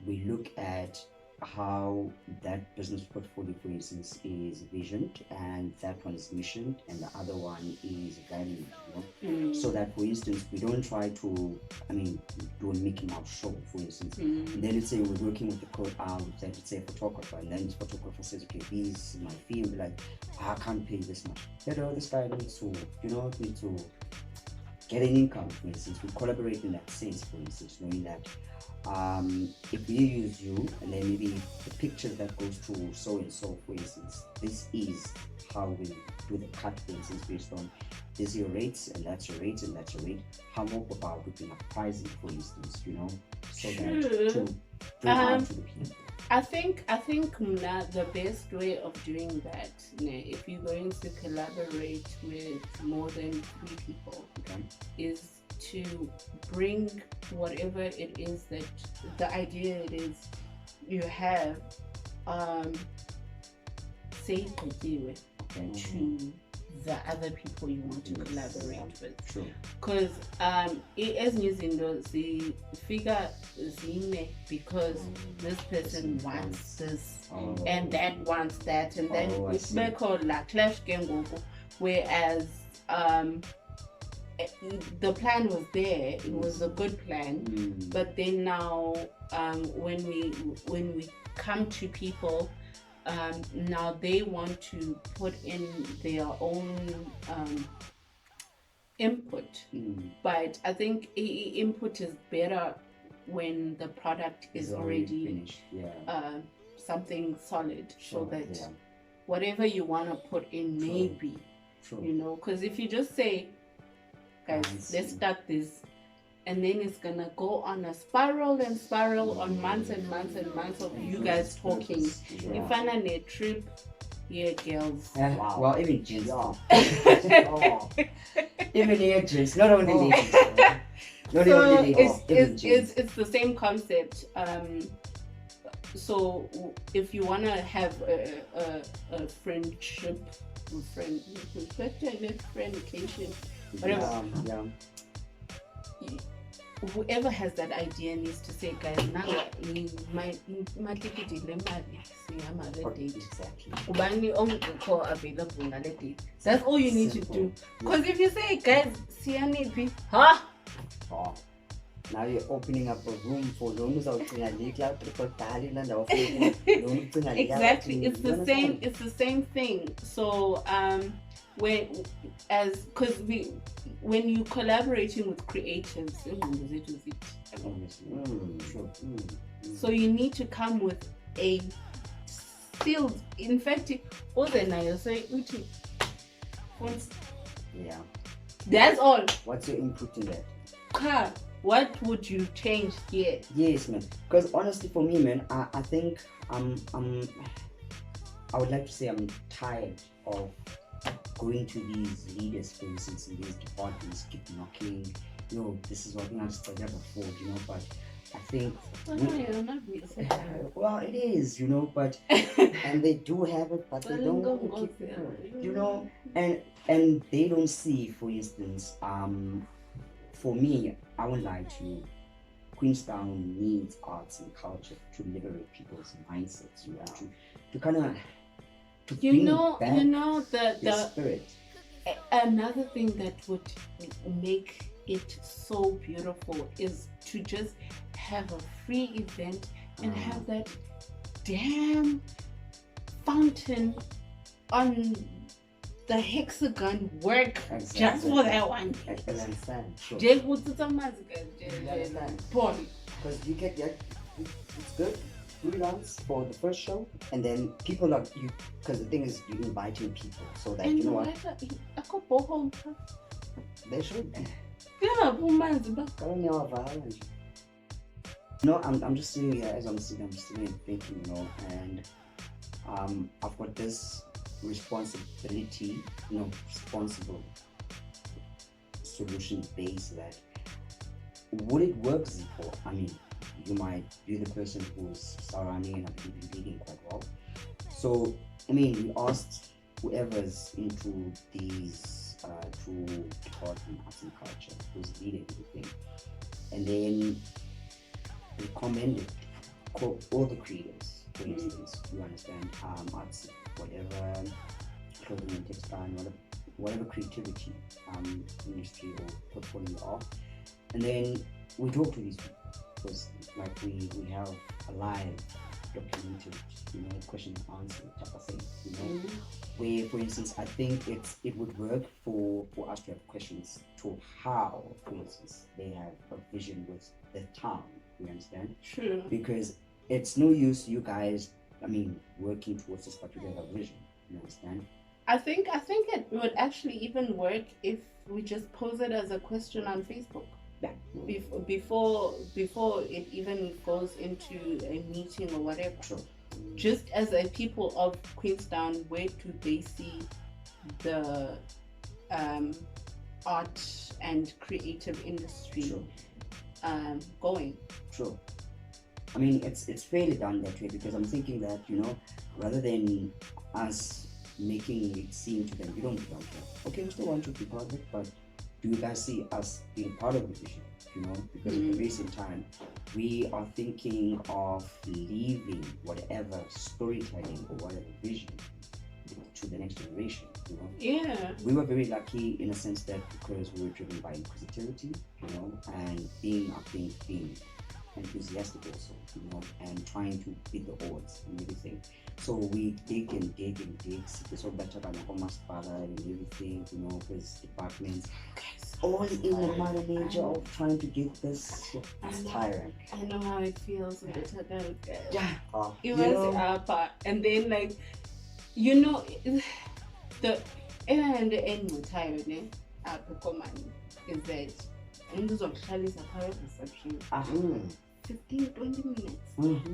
we look at how that business portfolio, for instance, is visioned, and that one is missioned, and the other one is valued, you know. So that, for instance, we don't try to, do a Mickey Mouse show, for instance. And then let's say we're working with the code let's say a photographer, and then the photographer says, okay, this is my fee, and be like, I can't pay this much. Pero this guy needs to, need to get an income, for instance. We collaborate in that sense, for instance, knowing that if we use you, and then maybe the picture that goes to so and so, for instance, this is how we do the cut, for instance, based on this your rates, and that's your rates, and that's your rate. How about looking at pricing, for instance, you know, so that to the people. I think the best way of doing that, if you're going to collaborate with more than 3 people, is to bring whatever it is that the idea it is you have, say okay, to the other people you want to collaborate with. True. Because as izinto zifika zime because this person wants this and that wants that, and then I see. kubekho la clash ke ngoku, whereas the plan was there, it was a good plan, but then now when we come to people, now they want to put in their own input, but I think input is better when the product is already finished. something solid, so that Yeah. whatever you want to put in, True. maybe, True. you know, because if you just say, guys, I let's see. start this, and then it's gonna go on a spiral and spiral on months and months and months of you guys talking. Yeah. If I'm on a trip, yeah, girls. Wow. Well, even gents. Yeah. Oh. Even agents, not only Oh. ladies. Not So only ladies. Even gents. it's the same concept. So if you wanna have a friendship, friendcation, whatever. Yeah. Whoever has that idea needs to say, guys, now my ticket le mali sihamba le date. Exactly. Ubani ongekho available ngale date. That's all you need to Simple. do. Because if you say, guys, siyaniphi, huh? Oh. Now you're opening up a room for loans out in a legal triple talent of Exactly. It's the same. It's the same thing. So when you collaborating with creatives, so you need to come with a still. In fact, Yeah. that's all. What's your input in that? Car, what would you change here? Yes, man. Because honestly, for me, man, I think I would like to say I'm tired of going to these leaders, for instance, in these departments, keep knocking. This is what we have studied before, but I think. Well, it is, but And they do have it, but they don't keep it. and they don't see, for instance, for me, I won't lie to you, Queenstown needs arts and culture to liberate people's mindsets, to kind of to bring back their spirit. Another thing that would make it so beautiful is to just have a free event and have that damn fountain on the hexagon work just for that one. I understand. Sure. Paul. Because you get it's good freelance for the first show, and then people are you. Because the thing is, you're inviting people, so that you know what they should. No, I'm just sitting here as I'm sitting and thinking, and I've got this responsibility, responsible solution base that would it work, Zipo? I mean, you might be the person who's surrounding and have been leading quite well. So, I mean, we asked whoever's into these two departments, arts and culture, who's leading everything, and then we commended all the creators, for instance, you understand, arts, whatever, clothing and textile, whatever creativity industry or portfolio you are, and then we talk to these people because like we have a live documented question and answer type of thing, where for instance I think it would work for us to have questions to how, for instance, they have a vision with the town, you understand? True. Because it's no use you guys working towards this particular vision, you understand? I think it would actually even work if we just pose it as a question on Facebook. Yeah. Before it even goes into a meeting or whatever. Sure. Just as a people of Queenstown, where do they see the art and creative industry Sure. going. True. I mean, it's fairly done that way because I'm thinking that, rather than us making it seem to them, we don't belong here. Okay, we still want you to be part of it, but do you guys see us being part of the vision? Because at the very same time, we are thinking of leaving whatever storytelling or whatever vision to the next generation. Yeah. We were very lucky in a sense that because we were driven by inquisitivity, and being enthusiastic also, and trying to beat the odds and everything. So we dig and dig and dig, so better than and everything, his departments, all in the minor nature of trying to get this. It's tiring. I know how it feels with the Tagal guys. Yeah. It was part, and then like, the and the end with tired, is that in those of Charlie's apparent reception, 15-20 minutes.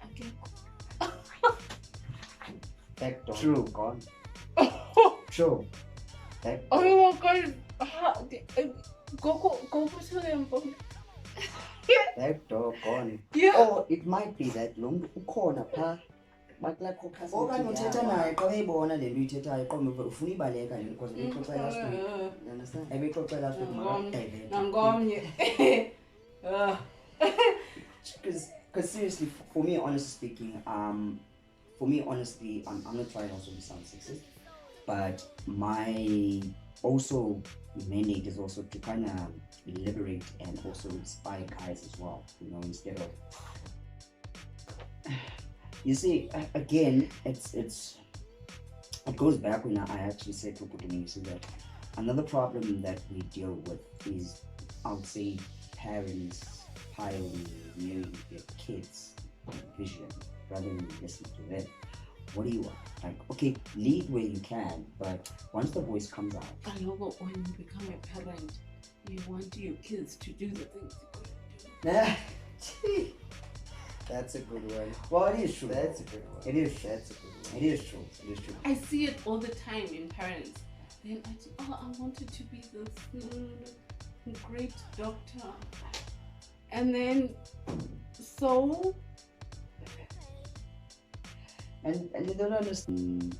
Okay. Back door. True. Gone. True. Oh my God! Go to them. Back door gone. Yeah. Oh, it might be that long ukhona pha. Okanye uthetha naye xa beyibona le nto uyithethayo qombe ufuna ibaleka le because ebexoxa last week. You understand? Ebexoxa last week Nangomnye. Because seriously, for me, honestly speaking, I'm not trying also to sound sexist, but my also mandate is also to kind of liberate and also inspire guys as well, instead of you see, again, it goes back when I actually said to Putinese that another problem that we deal with is, I would say, parents pioneering their kids' vision rather than listening to them. What do you want? Like, okay, lead where you can, but once the voice comes out. I know, but when you become a parent, you want your kids to do the things you couldn't do. That's a good one. Well, it is true. That's a good one. It is true. That's a good one. It is true. It is true. I see it all the time in parents. Then I wanted to be this great doctor. And then, so... And they don't understand.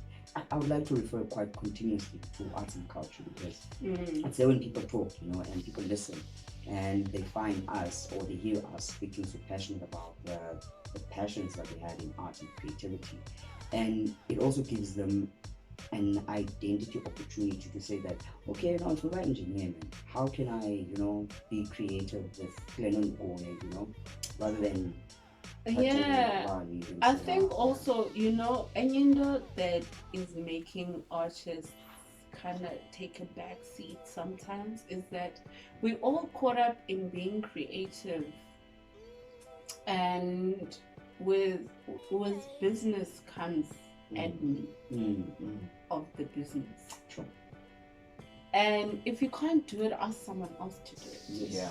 I would like to refer quite continuously to arts and culture because it's there when people talk, and people listen and they find us or they hear us speaking so passionate about the passions that we had in art and creativity. And it also gives them an identity opportunity to say that, okay, now it's about engineering. How can I, be creative with Glennon or, rather than I think also, Enyundo that is making artists kind of take a back seat sometimes is that we all caught up in being creative, and with business comes admin of the business. Sure. And if you can't do it, ask someone else to do it. Yeah.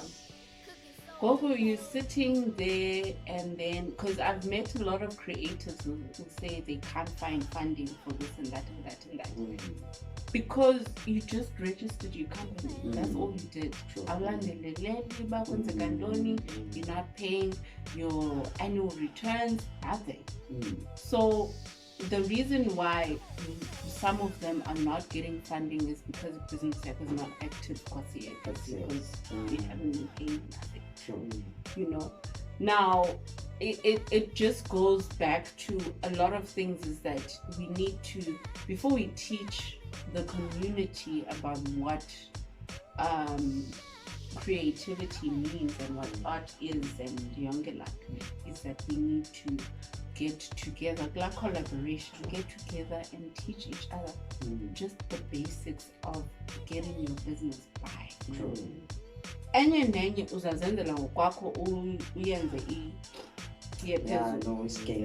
Gogo, you're sitting there, and then, because I've met a lot of creators who say they can't find funding for this and that and that and that. Because you just registered your company. That's all you did. You're not paying your annual returns, nothing. So the reason why some of them are not getting funding is because Business Tech is not active because we haven't been paying nothing. Now it just goes back to a lot of things is that we need to, before we teach the community about what creativity means and what art is and Yongelak, is that we need to get together, like collaboration, get together and teach each other just the basics of getting your business by. Enye nenye uzazenzela ngokwakho uyenze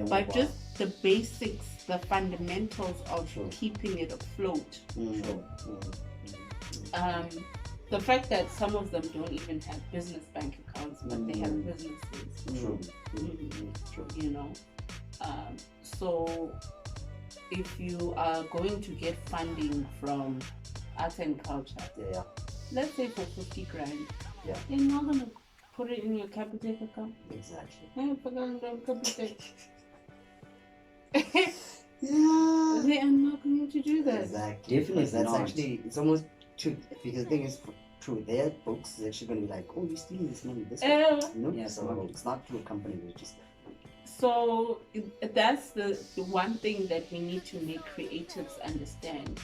but just the basics, the fundamentals of keeping it afloat. The fact that some of them don't even have business bank accounts, but they have businesses. So if you are going to get funding from arts and culture. Yeah. Let's say for 50 grand. Yeah. They're not gonna put it in your Capitec account. Exactly. Hey, put it on Capitec. Yeah. They are not going to do that. Exactly. Definitely Because that's not. actually, it's almost true. Because the thing is, through their books, it's actually going to be like, oh, you're stealing this money this way. You know? Yeah, So it's not through a company, which is So that's the one thing that we need to make creatives understand.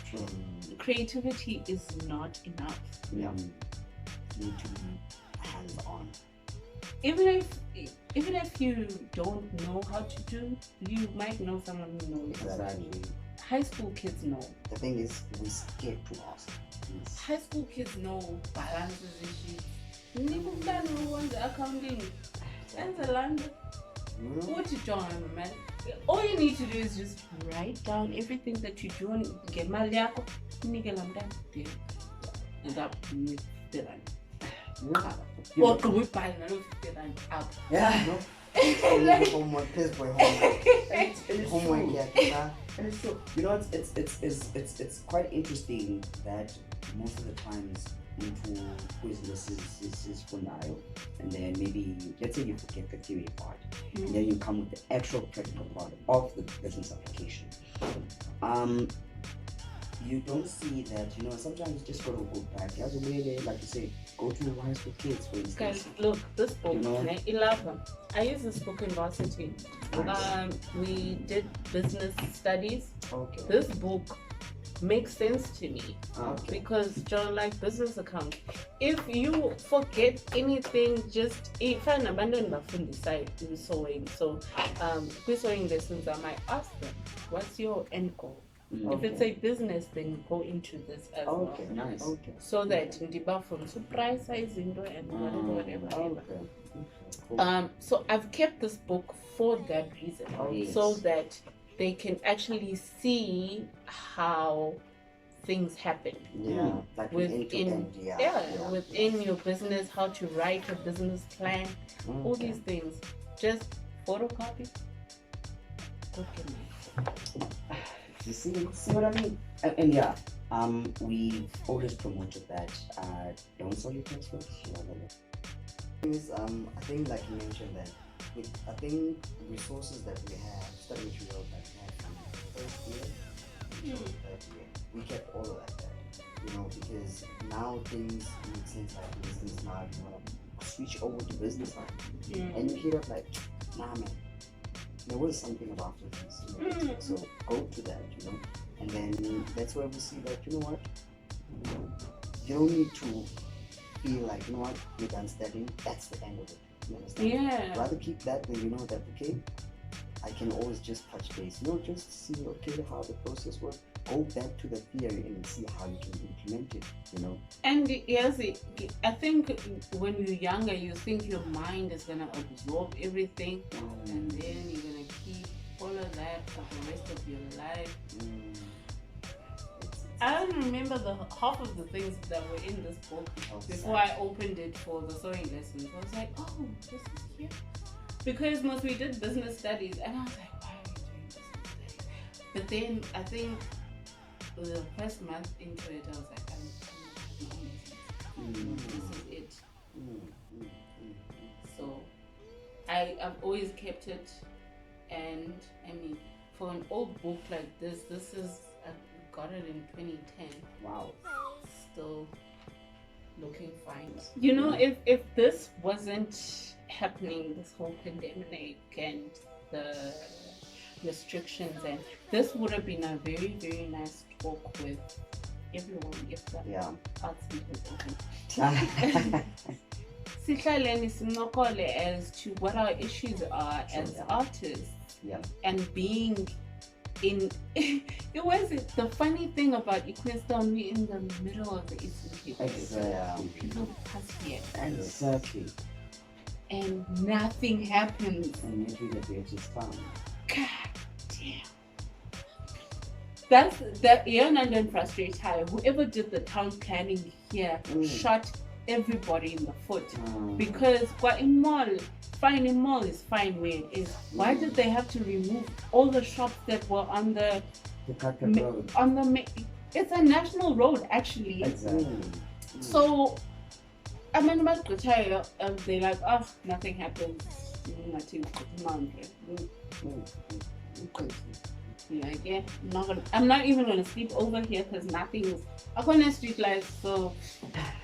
Creativity is not enough. Yeah. You need to be hands on. Even if you don't know how to do, you might know someone who knows. Exactly. High school kids know. The thing is, we're scared to ask. High school kids know balances issues. Nibufana who wants accounting. And the land. What you doing, man? All you need to do is just write down everything that you do and get my yako. And that with the land. Or can we buy another 50 rand up? Yeah, no. Homework, please boy, homework. It's Homework, true. yeah. And it's true. You know, it's quite interesting that most of the times into business is for now, and then maybe let's say you forget the theory part, and then you come with the actual practical part of the business application. You don't see that, you know, sometimes you just gotta go back. You have to really, like you say, go to high school kids, for instance. Guys, look, this book, You know? 11. I use this book in varsity. We did business studies. Okay. This book makes sense to me Okay. because John like business account. If you forget anything, just if I abandon my full side in sewing. So sewing lessons, I might ask them, what's your end goal? If it's a business, then go into this as well. Okay, nice. Okay. So that ndiba from surprise sizing and whatever. Okay. Cool. So I've kept this book for that reason, Yes. so that they can actually see how things happen. Yeah, like Within, within your business, how to write a business plan, all these things. Just photocopy. Good game. You see what I mean? And yeah, we've always promoted that. Don't sell your textbooks. I think like you mentioned that I think resources that we have, study materials that we have from first year to third year, we kept all of that there. You know, because now things make sense like business now, you want to switch over to business now. And you hear up like, nah man, there was something about this, you know, so go to that, you know, and then that's where we see that, you know what, you don't need to feel like, you know what, you're done studying, that's the end of it, you understand? Yeah. Rather keep that than you know that, okay, I can always just touch base, you know, just see, okay, how the process works, go back to the theory and see how you can implement it, you know. And yes, I think when you're younger, you think your mind is gonna absorb everything, and then you're gonna keep all of that for the rest of your life. I don't remember the half of the things that were in this book before I opened it for the sewing lessons. I was like, oh, this is here. Because most we did business studies, and I was like, why are we doing business studies? But then I think the first month into it, I was like, this is it. So I've always kept it, and I mean, for an old book like this is I got it in 2010. Wow. Still looking fine. You know, if this wasn't happening, this whole pandemic and the restrictions, and this would have been a very, very nice talk with everyone if the arts was open. Sihlaleni sinokole as to what our issues are as artists, and being in it was the funny thing about Queenstown, we're in the middle of the Eastern Cape. Exactly. People pass here. Exactly. And nothing happens. And maybe the greatest fun. God damn. That's that London frustrates her. Whoever did the town planning here shot everybody in the foot. Because in mall is fine where it is. Why did they have to remove all the shops that were on the road? It's a national road, actually. Exactly. So, I mean, they're like, oh, nothing happens. Nothing. Like, yeah, I'm not even gonna sleep over here because nothing is. I couldn't street lights, so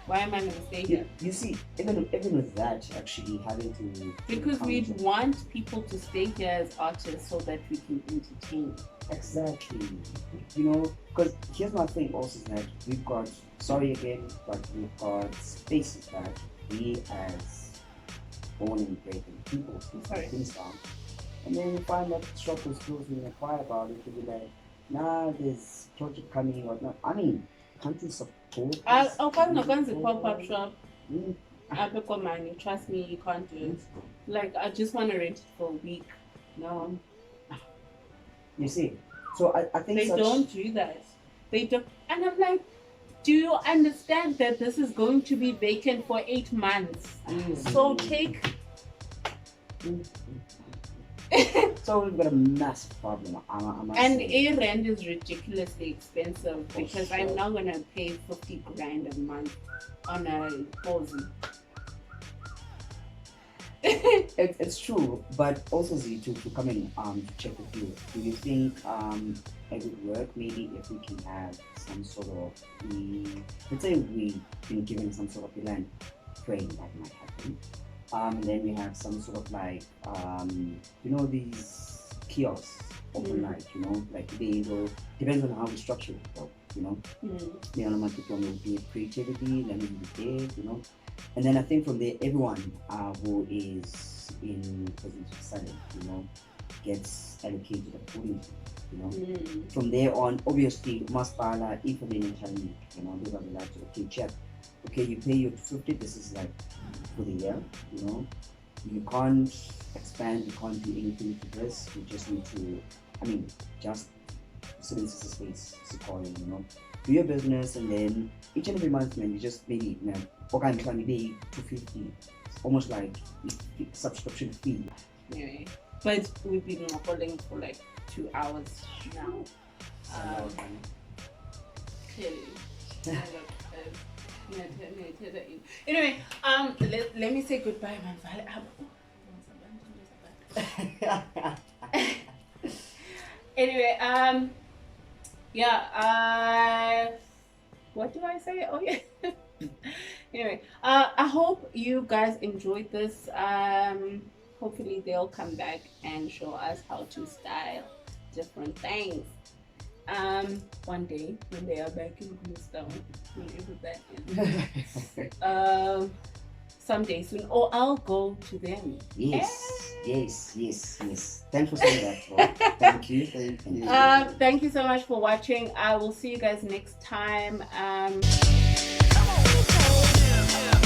why am I gonna stay here? You see, even with that, actually having to Because come we to- want people to stay here as artists so that we can entertain. exactly, you know, because here's my thing also is that we've got sorry again, but we've got spaces that we as born and bred people Sorry. Queenstown, and then you find that the shop was closed and inquire about it, you'll be like, nah, there's project coming or not. I mean, can't you support? I'll find a pop-up shop. Mm. I'll pick up money. Trust me, you can't do it. Like, I just want to rent it for a week. No. You see, so I think They such, don't do that. They don't. And I'm like, do you understand that this is going to be vacant for 8 months? So take. So we've got a massive problem. I must And say. a rent is ridiculously expensive because sure. I'm not gonna pay 50 grand a month on a Aussie. It's true, but also Z to come in to check with you. Do you think it would work maybe if we can have some sort of let's say we've been given some sort of land frame that might happen. And then we have some sort of like you know these kiosks overnight, you know, like they will depends on how we structure it though, you know. The element will be creativity, let me be there, you know. And then I think from there everyone who is in business of selling, you know, gets allocated accordingly, you know. From there on, obviously Masbala, if they tell me, you know, they're gonna be like, okay, check. Okay, you pay your 50, this is like for the year, you know. You can't expand, you can't do anything to this, you just need to, I mean, just civil space, Sequoia, you know. Do your business and then each and every month, man, you just maybe, you know, okay, trying to pay 250, almost like subscription fee. Anyway, but we've been recording for like 2 hours now. Clearly. Anyway, let me say goodbye, man. Anyway, yeah, what do I say? Oh yeah. Anyway, I hope you guys enjoyed this. Hopefully they'll come back and show us how to style different things. One day when they are back in Queenstown, whenever that is. Someday soon, or I'll go to them. Yes. Thanks for saying that, bro. Thank you. Thank you so much for watching. I will see you guys next time. Come on.